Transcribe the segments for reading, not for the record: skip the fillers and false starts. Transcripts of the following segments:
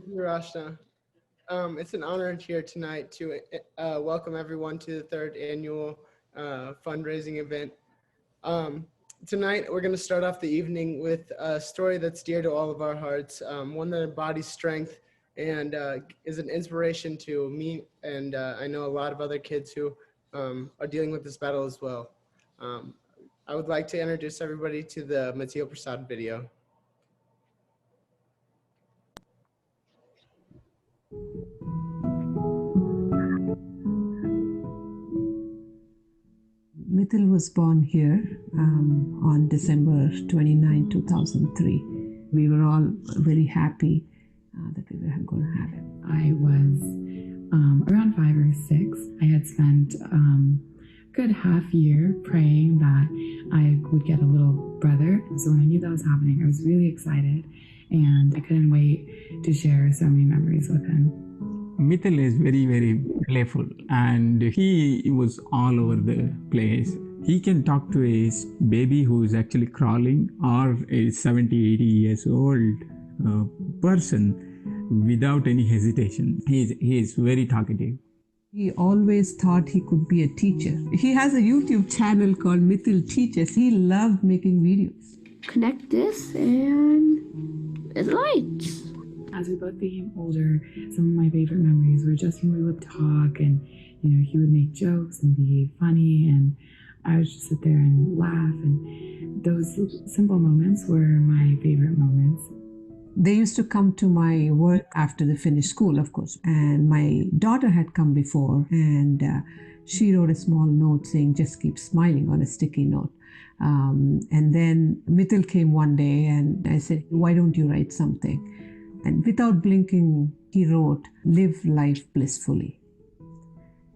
Rashna. It's an honor here tonight to welcome everyone to the third annual fundraising event. Um, Tonight, we're going to start off the evening with a story that's dear to all of our hearts, one that embodies strength and is an inspiration to me, and I know a lot of other kids who are dealing with this battle as well. Um, I would like to introduce everybody to the Mithil Prasad video. Mithil was born here on December 29, 2003. We were all very happy that we were going to have him. I was around 5 or 6. I had spent a good half year praying that I would get a little brother. So when I knew that was happening, I was really excited and I couldn't wait to share so many memories with him. Mithil is very, very playful and he was all over the place. He can talk to a baby who is actually crawling or a 70, 80 years old person without any hesitation. He is very talkative. He always thought he could be a teacher. He has a YouTube channel called Mithil Teaches. He loved making videos. Connect this and it lights. As we both became older, some of my favorite memories were just when we would talk and, he would make jokes and be funny and I would just sit there and laugh, and those simple moments were my favorite moments. They used to come to my work after they finished school, of course, and my daughter had come before and she wrote a small note saying, "Just keep smiling," on a sticky note. And then Mithil came one day and I said, "Why don't you write something?" And without blinking, he wrote, "Live life blissfully."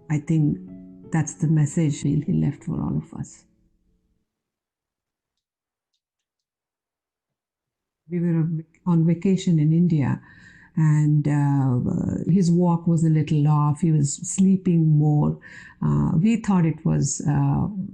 I think that's the message he left for all of us. We were on vacation in India and his walk was a little off. He was sleeping more. We thought it was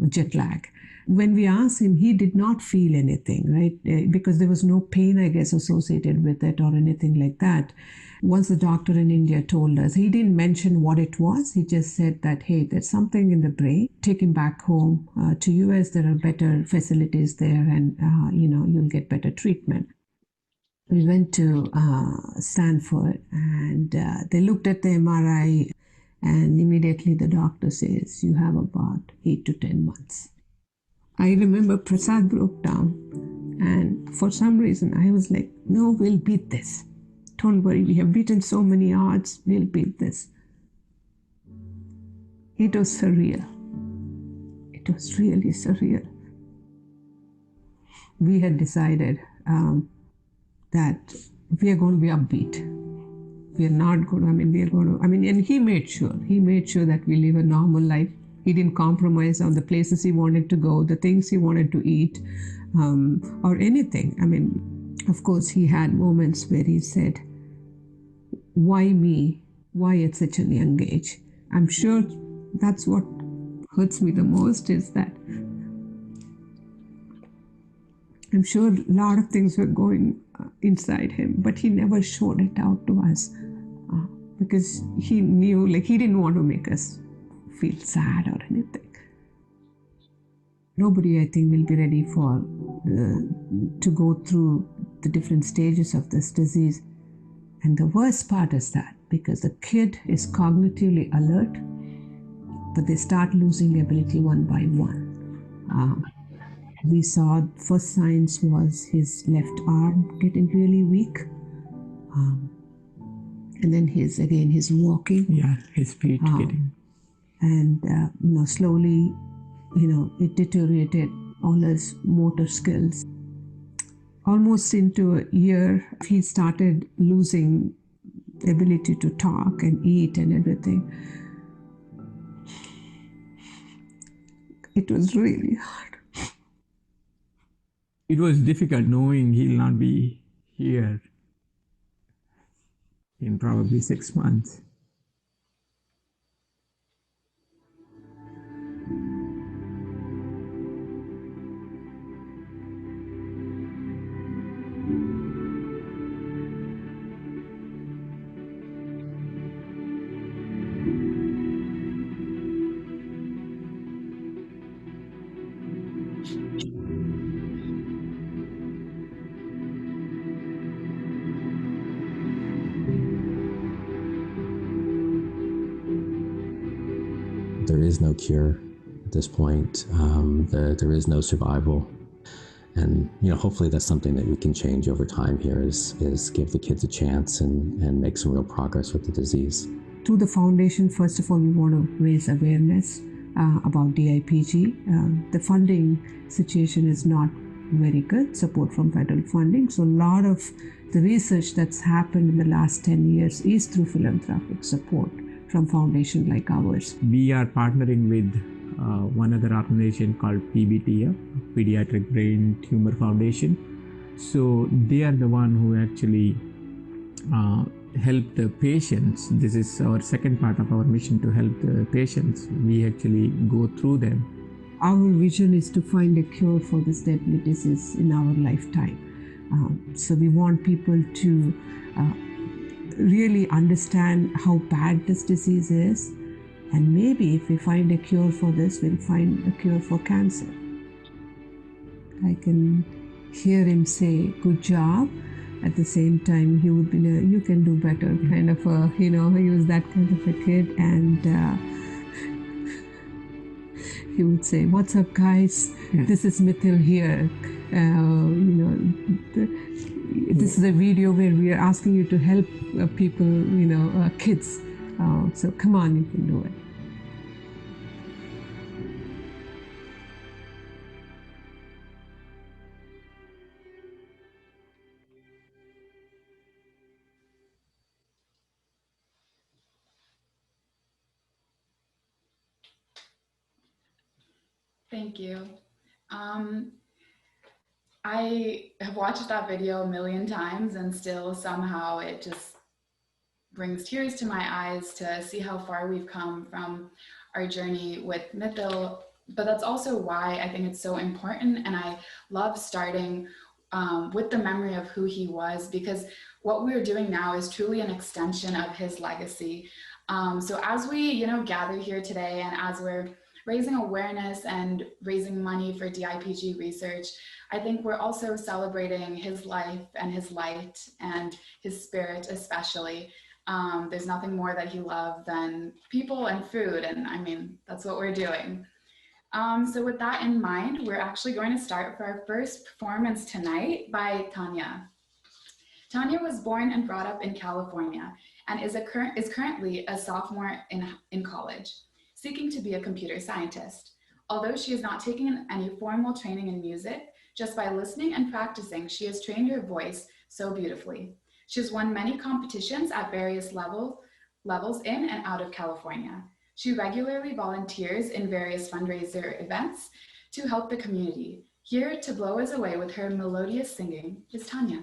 jet lag. When we asked him, he did not feel anything, right? Because there was no pain, I guess, associated with it or anything like that. Once the doctor in India told us, he didn't mention what it was. He just said that, hey, there's something in the brain. Take him back home to US. There are better facilities there and, you'll get better treatment. We went to Stanford and they looked at the MRI and immediately the doctor says, "You have about 8 to 10 months. I remember Prasad broke down and for some reason I was like, "No, we'll beat this. Don't worry, we have beaten so many odds, we'll beat this." It was surreal. It was really surreal. We had decided that we are going to be upbeat. We are not going to, and he made sure that we live a normal life. He didn't compromise on the places he wanted to go, the things he wanted to eat, or anything. Of course, he had moments where he said, "Why me? Why at such a young age?" I'm sure that's what hurts me the most is that I'm sure a lot of things were going inside him, but he never showed it out to us because he knew, he didn't want to make us feel sad or anything. Nobody, I think, will be ready for to go through the different stages of this disease. And the worst part is that because the kid is cognitively alert, but they start losing ability one by one. We saw first signs was his left arm getting really weak. And then his walking. Yeah, his feet getting. And, slowly, it deteriorated all his motor skills. Almost into a year, he started losing ability to talk and eat and everything. It was really hard. It was difficult knowing he'll not be here in probably 6 months. there is no cure at this point. There is no survival. And, hopefully that's something that we can change over time here is give the kids a chance and make some real progress with the disease. To the foundation, first of all, we want to raise awareness about DIPG. The funding situation is not very good, support from federal funding. So a lot of the research that's happened in the last 10 years is through philanthropic support from foundation like ours. We are partnering with one other organization called PBTF, Pediatric Brain Tumor Foundation. So they are the one who actually help the patients. This is our second part of our mission, to help the patients. We actually go through them. Our vision is to find a cure for this deadly disease in our lifetime. So we want people to really understand how bad this disease is. And maybe if we find a cure for this, we'll find a cure for cancer. I can hear him say, "Good job." At the same time, he would be like, "You can do better," kind of he was that kind of a kid. And he would say, "What's up, guys? This is Mithil here. This is a video where we are asking you to help people, kids. So come on, you can do it." Thank you. I have watched that video a million times, and still somehow it just brings tears to my eyes to see how far we've come from our journey with Mithil. But that's also why I think it's so important, and I love starting with the memory of who he was, because what we're doing now is truly an extension of his legacy. So as we, gather here today, and as we're raising awareness and raising money for DIPG research, I think we're also celebrating his life and his light and his spirit especially. There's nothing more that he loved than people and food, and I mean, that's what we're doing. So with that in mind, we're actually going to start for our first performance tonight by Tanya. Tanya was born and brought up in California and is currently a sophomore in college, seeking to be a computer scientist. Although she is not taking any formal training in music, just by listening and practicing, she has trained her voice so beautifully. She has won many competitions at various levels in and out of California. She regularly volunteers in various fundraiser events to help the community. Here to blow us away with her melodious singing is Tanya.